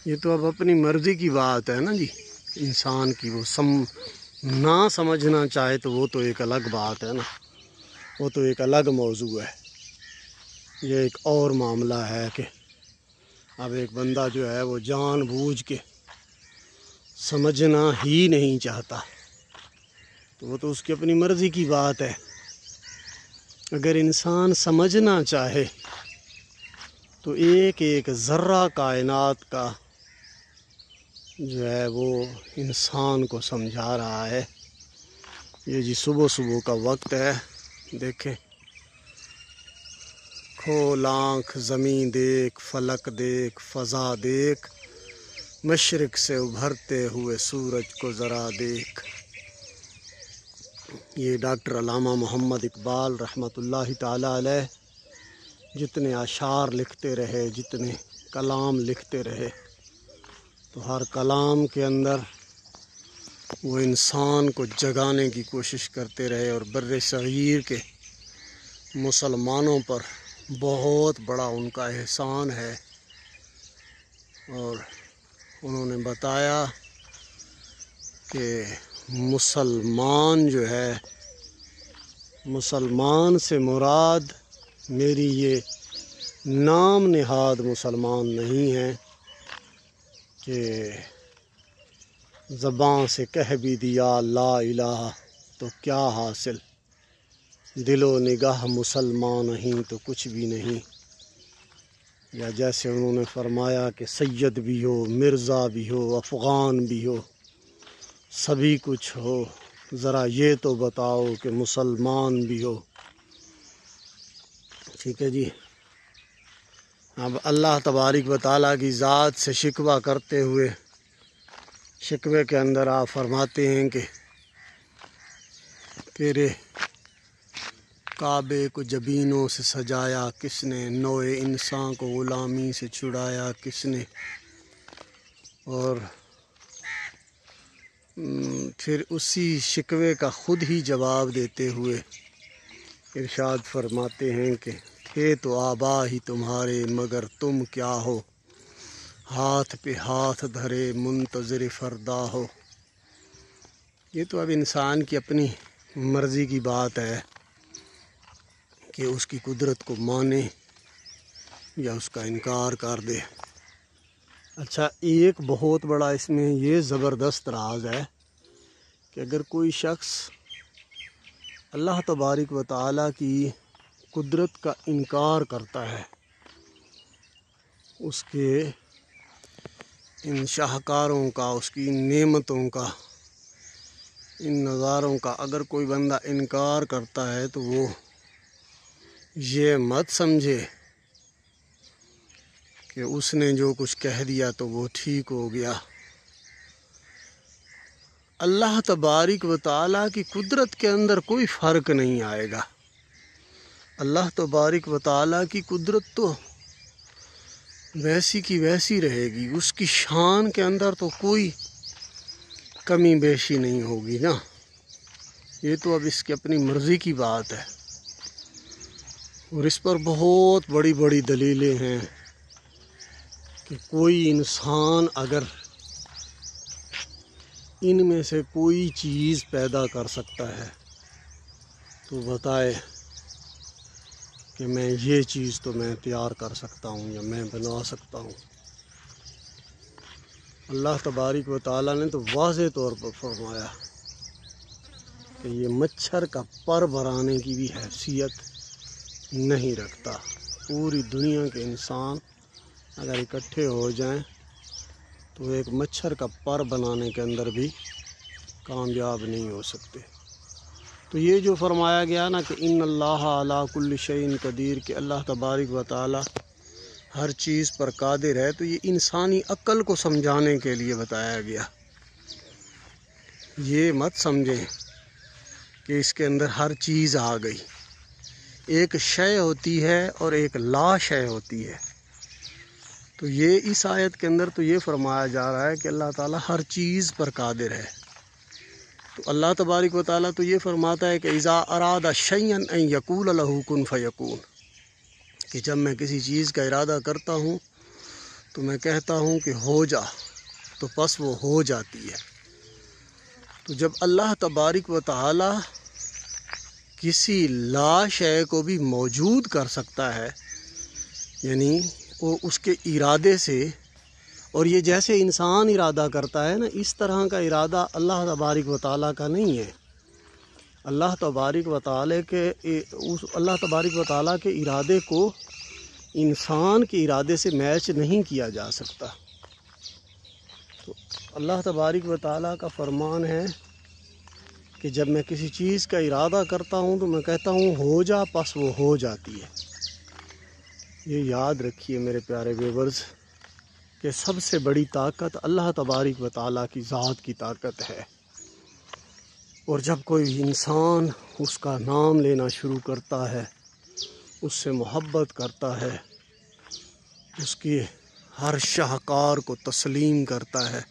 یہ تو اب اپنی مرضی کی بات ہے نا جی، انسان کی وہ نہ سمجھنا چاہے تو وہ تو ایک الگ بات ہے نا، وہ تو ایک الگ موضوع ہے۔ یہ ایک اور معاملہ ہے کہ اب ایک بندہ جو ہے وہ جان بوجھ کے سمجھنا ہی نہیں چاہتا تو وہ تو اس کی اپنی مرضی کی بات ہے۔ اگر انسان سمجھنا چاہے تو ایک ایک ذرہ کائنات کا جو ہے وہ انسان کو سمجھا رہا ہے۔ یہ جی صبح صبح کا وقت ہے، دیکھیں کھول آنکھ زمین دیکھ، فلک دیکھ، فضا دیکھ، مشرق سے ابھرتے ہوئے سورج کو ذرا دیکھ۔ یہ ڈاکٹر علامہ محمد اقبال رحمۃ اللہ تعالیٰ علیہ جتنے اشعار لکھتے رہے، جتنے کلام لکھتے رہے، تو ہر کلام کے اندر وہ انسان کو جگانے کی کوشش کرتے رہے، اور بر صغیر کے مسلمانوں پر بہت بڑا ان کا احسان ہے۔ اور انہوں نے بتایا کہ مسلمان جو ہے، مسلمان سے مراد میری یہ نام نہاد مسلمان نہیں ہے کہ زبان سے کہہ بھی دیا لا الہ تو کیا حاصل، دل و نگاہ مسلمان نہیں تو کچھ بھی نہیں۔ یا جیسے انہوں نے فرمایا کہ سید بھی ہو، مرزا بھی ہو، افغان بھی ہو، سبھی کچھ ہو، ذرا یہ تو بتاؤ کہ مسلمان بھی ہو۔ ٹھیک ہے جی۔ اب اللہ تبارک و تعالیٰ کی ذات سے شکوہ کرتے ہوئے شکوے کے اندر آپ فرماتے ہیں کہ تیرے کعبے کو جبینوں سے سجایا کس نے، نوع انسان کو غلامی سے چھڑایا کس نے۔ اور پھر اسی شکوے کا خود ہی جواب دیتے ہوئے ارشاد فرماتے ہیں کہ تھے تو آبا ہی تمہارے مگر تم کیا ہو، ہاتھ پہ ہاتھ دھرے منتظر فردا ہو۔ یہ تو اب انسان کی اپنی مرضی کی بات ہے کہ اس کی قدرت کو مانے یا اس کا انکار کر دے۔ اچھا، ایک بہت بڑا اس میں یہ زبردست راز ہے کہ اگر کوئی شخص اللہ تبارک و تعالیٰ کی قدرت کا انکار کرتا ہے، اس کے ان شاہکاروں کا، اس کی ان نعمتوں کا، ان نظاروں کا اگر کوئی بندہ انکار کرتا ہے تو وہ یہ مت سمجھے کہ اس نے جو کچھ کہہ دیا تو وہ ٹھیک ہو گیا۔ اللہ تبارک و تعالیٰ کی قدرت کے اندر کوئی فرق نہیں آئے گا۔ اللہ تبارک و تعالیٰ کی قدرت تو ویسی کی ویسی رہے گی، اس کی شان کے اندر تو کوئی کمی بیشی نہیں ہوگی نا۔ یہ تو اب اس کی اپنی مرضی کی بات ہے، اور اس پر بہت بڑی بڑی دلیلیں ہیں کہ کوئی انسان اگر ان میں سے کوئی چیز پیدا کر سکتا ہے تو بتائے کہ میں یہ چیز تو میں تیار کر سکتا ہوں یا میں بنا سکتا ہوں۔ اللہ تبارک و تعالیٰ نے تو واضح طور پر فرمایا کہ یہ مچھر کا پر بھرانے کی بھی حیثیت نہیں رکھتا۔ پوری دنیا کے انسان اگر اکٹھے ہو جائیں تو ایک مچھر کا پر بنانے کے اندر بھی کامیاب نہیں ہو سکتے۔ تو یہ جو فرمایا گیا نا کہ ان اللہ علی کل شیء قدیر، کہ اللہ تبارک و تعالی ہر چیز پر قادر ہے، تو یہ انسانی عقل کو سمجھانے کے لیے بتایا گیا۔ یہ مت سمجھیں کہ اس کے اندر ہر چیز آ گئی۔ ایک شے ہوتی ہے اور ایک لا شے ہوتی ہے۔ تو یہ اس آیت کے اندر تو یہ فرمایا جا رہا ہے کہ اللہ تعالیٰ ہر چیز پر قادر ہے۔ تو اللہ تبارک و تعالیٰ تو یہ فرماتا ہے کہ اذا اراد شیئا ان یقول له کن فیکون، کہ جب میں کسی چیز کا ارادہ کرتا ہوں تو میں کہتا ہوں کہ ہو جا، تو پس وہ ہو جاتی ہے۔ تو جب اللہ تبارک و تعالی کسی لا شے کو بھی موجود کر سکتا ہے، یعنی وہ اس کے ارادے سے، اور یہ جیسے انسان ارادہ کرتا ہے نا، اس طرح کا ارادہ اللہ تبارک و تعالیٰ کا نہیں ہے۔ اللہ تبارک و تعالیٰ کے ارادے کو انسان کے ارادے سے میچ نہیں کیا جا سکتا۔ تو اللہ تبارک و تعالیٰ کا فرمان ہے کہ جب میں کسی چیز کا ارادہ کرتا ہوں تو میں کہتا ہوں ہو جا، پس وہ ہو جاتی ہے۔ یہ یاد رکھیے میرے پیارے ویورز کہ سب سے بڑی طاقت اللہ تبارک و تعالیٰ کی ذات کی طاقت ہے، اور جب کوئی انسان اس کا نام لینا شروع کرتا ہے، اس سے محبت کرتا ہے، اس کی ہر شاہکار کو تسلیم کرتا ہے،